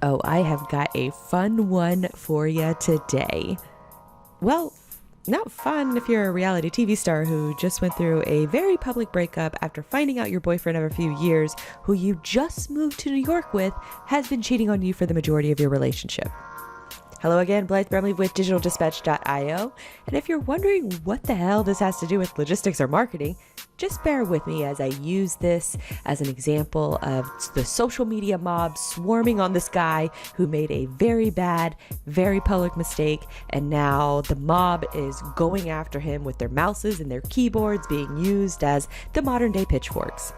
Oh, I have got a fun one for you today. Well, not fun if you're a reality TV star who just went through a very public breakup after finding out your boyfriend of a few years, who you just moved to New York with, has been cheating on you for the majority of your relationship. Hello again, Blythe Brumleve with digitaldispatch.io. And if you're wondering what the hell this has to do with logistics or marketing, just bear with me as I use this as an example of the social media mob swarming on this guy who made a very bad, very public mistake. And now the mob is going after him with their mouses and their keyboards being used as the modern day pitchforks.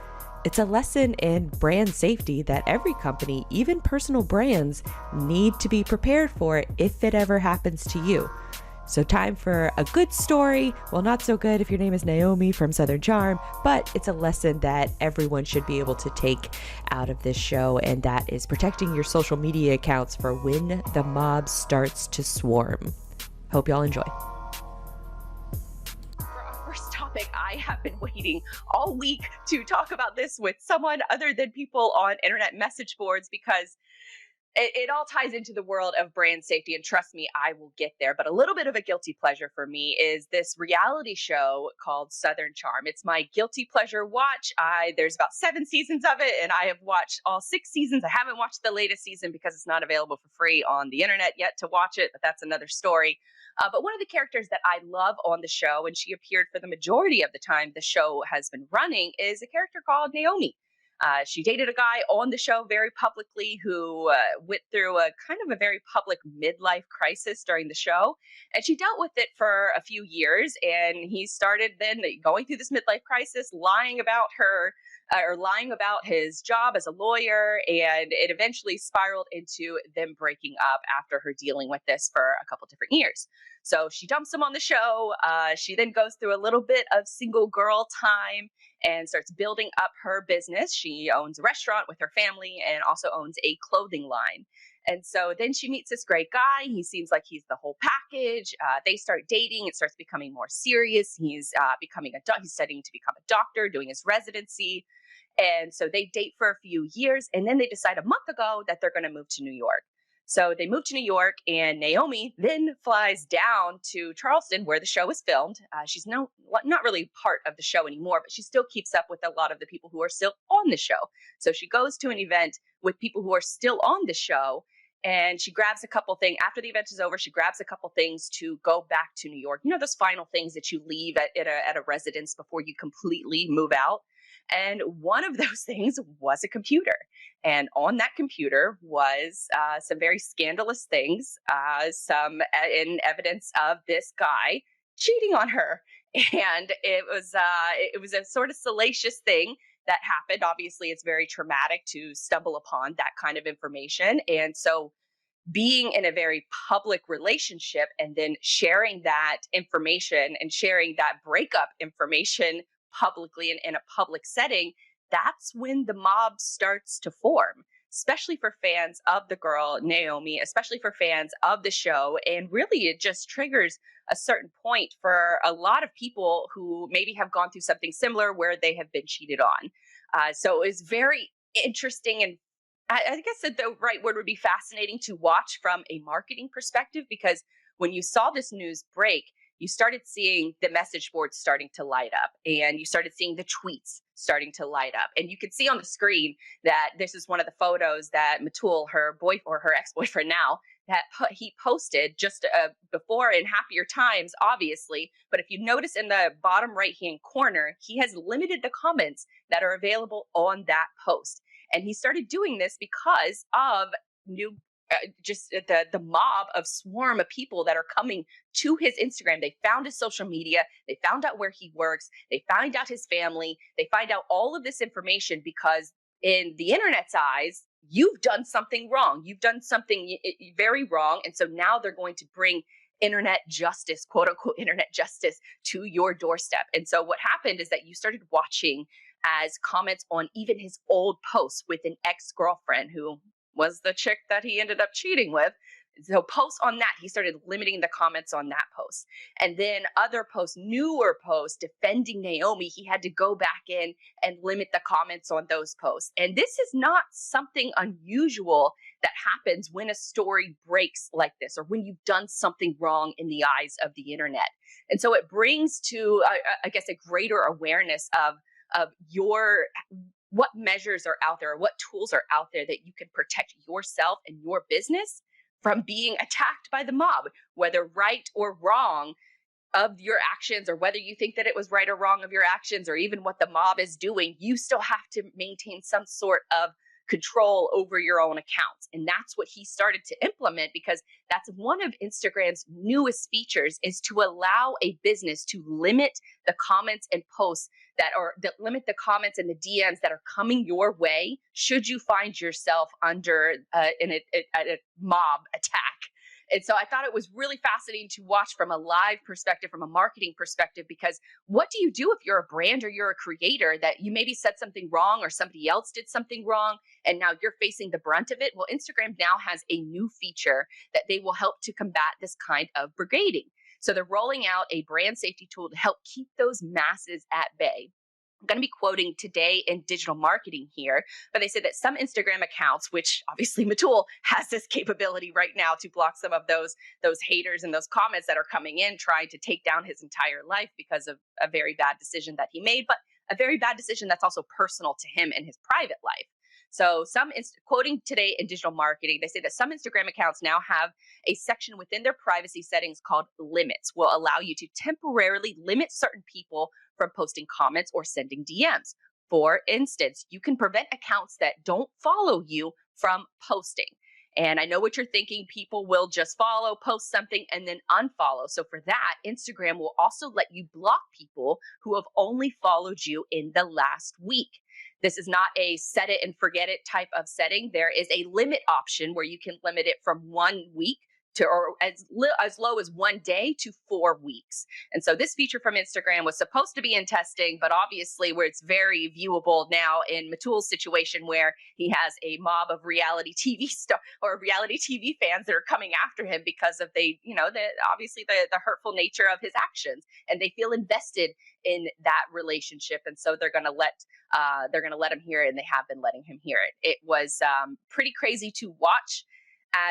It's a lesson in brand safety that every company, even personal brands, need to be prepared for if it ever happens to you. So time for a good story. Well, not so good if your name is Naomi from Southern Charm, but it's a lesson that everyone should be able to take out of this show, and that is protecting your social media accounts for when the mob starts to swarm. Hope y'all enjoy. Topic. I have been waiting all week to talk about this with someone other than people on internet message boards, because it all ties into the world of brand safety, and trust me, I will get there. But a little bit of a guilty pleasure for me is this reality show called Southern Charm. It's my guilty pleasure watch. There's about 7 seasons of it, and I have watched all 6 seasons. I haven't watched the latest season because it's not available for free on the internet yet to watch it, but that's another story. But one of the characters that I love on the show, and she appeared for the majority of the time the show has been running, is a character called Naomi. She dated a guy on the show very publicly who went through a kind of a very public midlife crisis during the show. And she dealt with it for a few years. And he started then going through this midlife crisis, lying about her or lying about his job as a lawyer. And it eventually spiraled into them breaking up after her dealing with this for a couple different years. So she dumps him on the show. She then goes through a little bit of single girl time and starts building up her business. She owns a restaurant with her family and also owns a clothing line. And so then she meets this great guy. He seems like he's the whole package. They start dating. It starts becoming more serious. He's he's studying to become a doctor, doing his residency. And so they date for a few years. And then they decide a month ago that they're going to move to New York. So they move to New York, and Naomi then flies down to Charleston, where the show is filmed. She's not really part of the show anymore, but she still keeps up with a lot of the people who are still on the show. So she goes to an event with people who are still on the show, and she grabs a couple things. After the event is over, she grabs a couple things to go back to New York. You know, those final things that you leave at a residence before you completely move out. And one of those things was a computer. And on that computer was some very scandalous things, some in evidence of this guy cheating on her. And it was a sort of salacious thing that happened. Obviously, it's very traumatic to stumble upon that kind of information. And so being in a very public relationship and then sharing that information and sharing that breakup information publicly and in a public setting, that's when the mob starts to form, especially for fans of the girl, Naomi, especially for fans of the show. And really, it just triggers a certain point for a lot of people who maybe have gone through something similar where they have been cheated on. So it's very interesting, and I guess that the right word would be fascinating to watch from a marketing perspective, because when you saw this news break, you started seeing the message boards starting to light up, and you started seeing the tweets starting to light up. And you could see on the screen that this is one of the photos that Matul, her ex-boyfriend now, he posted just before in happier times, obviously. But if you notice in the bottom right-hand corner, he has limited the comments that are available on that post. And he started doing this because of the mob of swarm of people that are coming to his Instagram. They found his social media. They found out where he works. They find out his family. They find out all of this information because in the internet's eyes, you've done something wrong. You've done something very wrong. And so now they're going to bring internet justice, quote unquote, internet justice to your doorstep. And so what happened is that you started watching as comments on even his old posts with an ex-girlfriend who was the chick that he ended up cheating with. So posts on that, he started limiting the comments on that post. And then other posts, newer posts defending Naomi, he had to go back in and limit the comments on those posts. And this is not something unusual that happens when a story breaks like this, or when you've done something wrong in the eyes of the internet. And so it brings to, I guess, a greater awareness of your what measures are out there, or what tools are out there that you can protect yourself and your business from being attacked by the mob, whether right or wrong of your actions, or whether you think that it was right or wrong of your actions, or even what the mob is doing. You still have to maintain some sort of control over your own accounts. And that's what he started to implement, because that's one of Instagram's newest features, is to allow a business to limit the comments and posts that limit the comments and the DMs that are coming your way should you find yourself under a mob attack. And so I thought it was really fascinating to watch from a live perspective, from a marketing perspective, because what do you do if you're a brand or you're a creator that you maybe said something wrong, or somebody else did something wrong, and now you're facing the brunt of it? Well, Instagram now has a new feature that they will help to combat this kind of brigading. So they're rolling out a brand safety tool to help keep those masses at bay. I'm going to be quoting Today in Digital Marketing here, but they say that some Instagram accounts, which obviously Matul has this capability right now to block some of those haters and those comments that are coming in trying to take down his entire life because of a very bad decision that he made, but a very bad decision that's also personal to him in his private life. So quoting Today in Digital Marketing, they say that some Instagram accounts now have a section within their privacy settings called limits, will allow you to temporarily limit certain people from posting comments or sending DMs. For instance, you can prevent accounts that don't follow you from posting. And I know what you're thinking. People will just follow, post something, and then unfollow. So for that, Instagram will also let you block people who have only followed you in the last week. This is not a set it and forget it type of setting. There is a limit option where you can limit it from 1 week to, or as low as 1 day to 4 weeks. And so this feature from Instagram was supposed to be in testing, but obviously where it's very viewable now in Matul's situation, where he has a mob of reality TV fans that are coming after him because of obviously the hurtful nature of his actions, and they feel invested in that relationship. And so they're going to let him hear it, and they have been letting him hear it. It was pretty crazy to watch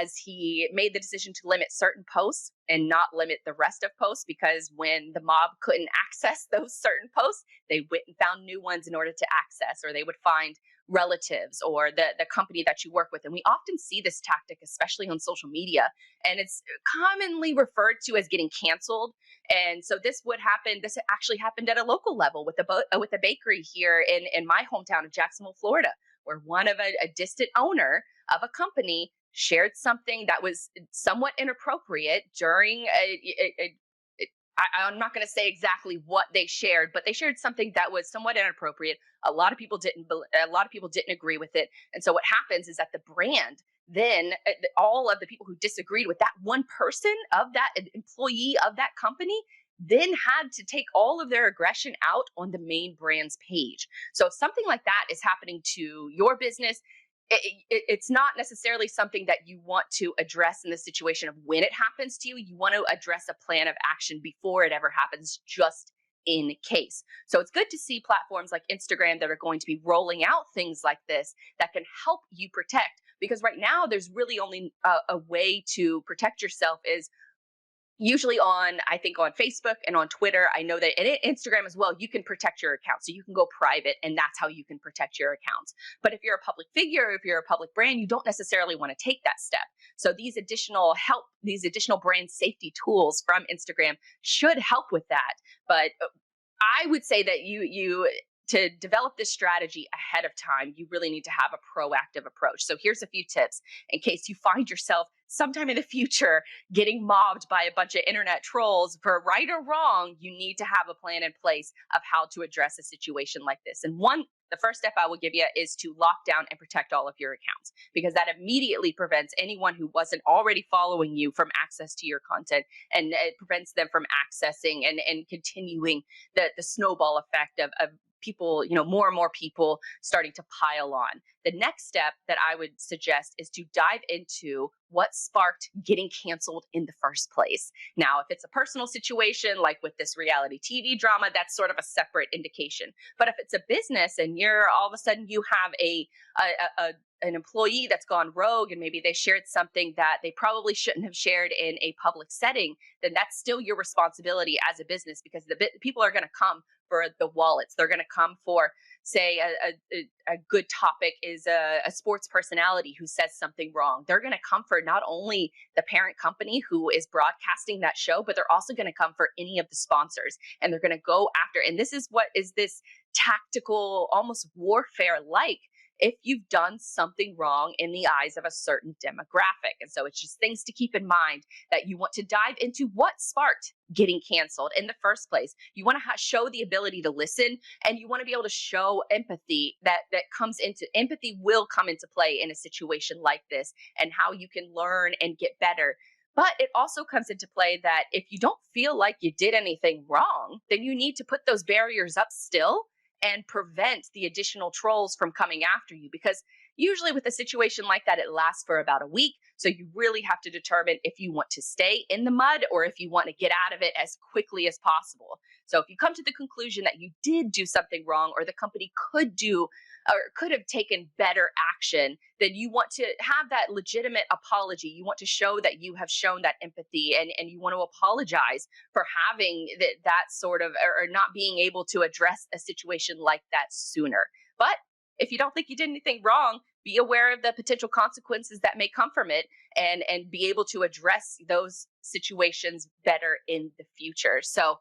as he made the decision to limit certain posts and not limit the rest of posts, because when the mob couldn't access those certain posts, they went and found new ones in order to access, or they would find relatives or the company that you work with. And we often see this tactic, especially on social media, and it's commonly referred to as getting canceled. And so this actually happened at a local level with a bakery here in my hometown of Jacksonville, Florida, where one of a distant owner of a company shared something that was somewhat inappropriate during I'm not going to say exactly what they shared, but they shared something that was somewhat inappropriate. A lot of people didn't agree with it. And so what happens is that the brand, then all of the people who disagreed with that one person, of that employee of that company, then had to take all of their aggression out on the main brand's page. So if something like that is happening to your business, it's not necessarily something that you want to address in the situation of when it happens to you. You want to address a plan of action before it ever happens, just in case. So it's good to see platforms like Instagram that are going to be rolling out things like this that can help you protect, because right now there's really only a way to protect yourself is usually on Facebook and on Twitter. I know that in Instagram as well, you can protect your account. So you can go private, and that's how you can protect your accounts. But if you're a public figure, if you're a public brand, you don't necessarily want to take that step. So these additional brand safety tools from Instagram should help with that. But I would say that you to develop this strategy ahead of time, you really need to have a proactive approach. So here's a few tips in case you find yourself sometime in the future getting mobbed by a bunch of internet trolls for right or wrong. You need to have a plan in place of how to address a situation like this. And the first step I will give you is to lock down and protect all of your accounts, because that immediately prevents anyone who wasn't already following you from access to your content, and it prevents them from accessing and continuing the snowball effect of people, more and more people starting to pile on. the next step that I would suggest is to dive into what sparked getting canceled in the first place. Now, if it's a personal situation, like with this reality TV drama, that's sort of a separate indication. But if it's a business and you're all of a sudden you have an employee that's gone rogue and maybe they shared something that they probably shouldn't have shared in a public setting, then that's still your responsibility as a business, because people are going to come for the wallets. They're going to come for, say, a good topic is a sports personality who says something wrong. They're going to come for not only the parent company who is broadcasting that show, but they're also going to come for any of the sponsors. And they're going to go after. And this is what is this tactical, almost warfare like, if you've done something wrong in the eyes of a certain demographic. And so it's just things to keep in mind, that you want to dive into what sparked getting canceled in the first place. You want to show the ability to listen, and you want to be able to show empathy that empathy will come into play in a situation like this, and how you can learn and get better. But it also comes into play that if you don't feel like you did anything wrong, then you need to put those barriers up still and prevent the additional trolls from coming after you. Because usually with a situation like that, it lasts for about a week. So you really have to determine if you want to stay in the mud or if you want to get out of it as quickly as possible. So if you come to the conclusion that you did do something wrong, or the company could have taken better action, then you want to have that legitimate apology. You want to show that you have shown that empathy, and you want to apologize for having that sort of, or not being able to address a situation like that sooner. But if you don't think you did anything wrong, be aware of the potential consequences that may come from it, and be able to address those situations better in the future. So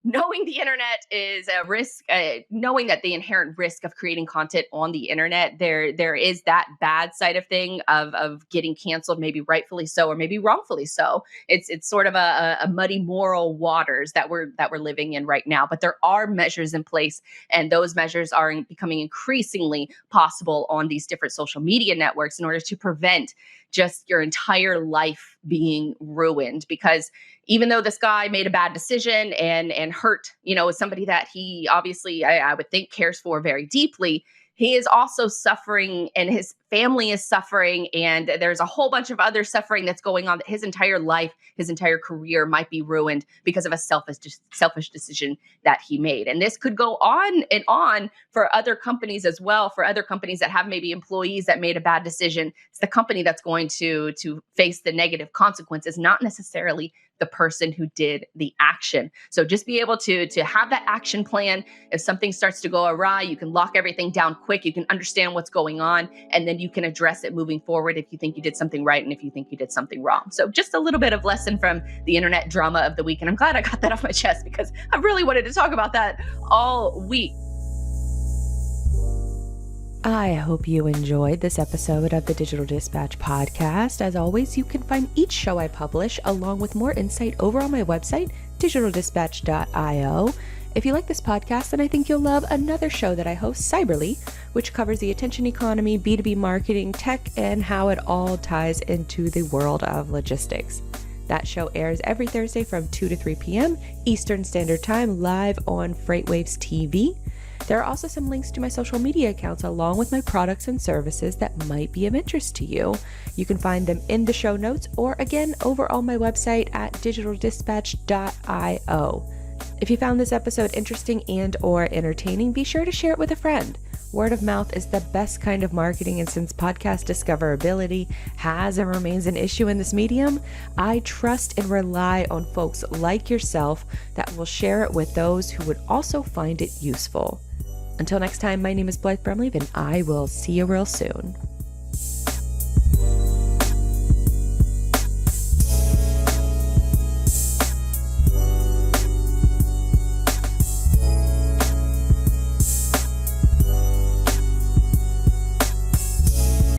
knowing the internet is a risk, knowing that the inherent risk of creating content on the internet, there is that bad side of thing of getting canceled, maybe rightfully so, or maybe wrongfully so. It's sort of a muddy moral waters that we're living in right now. But there are measures in place, and those measures are becoming increasingly possible on these different social media networks in order to prevent just your entire life being ruined. Because even though this guy made a bad decision and hurt, somebody that he obviously, I would think, cares for very deeply, he is also suffering, and his family is suffering, and there's a whole bunch of other suffering that's going on, that his entire life, his entire career might be ruined because of a selfish decision that he made. And this could go on and on for other companies as well, for other companies that have maybe employees that made a bad decision. It's the company that's going to face the negative consequences, not necessarily the person who did the action. So just be able to have that action plan. If something starts to go awry, you can lock everything down quick. You can understand what's going on, and then you can address it moving forward if you think you did something right and if you think you did something wrong. So just a little bit of lesson from the internet drama of the week. And I'm glad I got that off my chest, because I really wanted to talk about that all week. I hope you enjoyed this episode of the Digital Dispatch podcast. As always, you can find each show I publish along with more insight over on my website, digitaldispatch.io. If you like this podcast, then I think you'll love another show that I host, Cyberly, which covers the attention economy, B2B marketing, tech, and how it all ties into the world of logistics. That show airs every Thursday from 2 to 3 p.m. Eastern Standard Time, live on FreightWaves TV. There are also some links to my social media accounts along with my products and services that might be of interest to you. You can find them in the show notes, or again over on my website at digitaldispatch.io. If you found this episode interesting and or entertaining, be sure to share it with a friend. Word of mouth is the best kind of marketing, and since podcast discoverability has and remains an issue in this medium, I trust and rely on folks like yourself that will share it with those who would also find it useful. Until next time, my name is Blythe Brumleve, and I will see you real soon.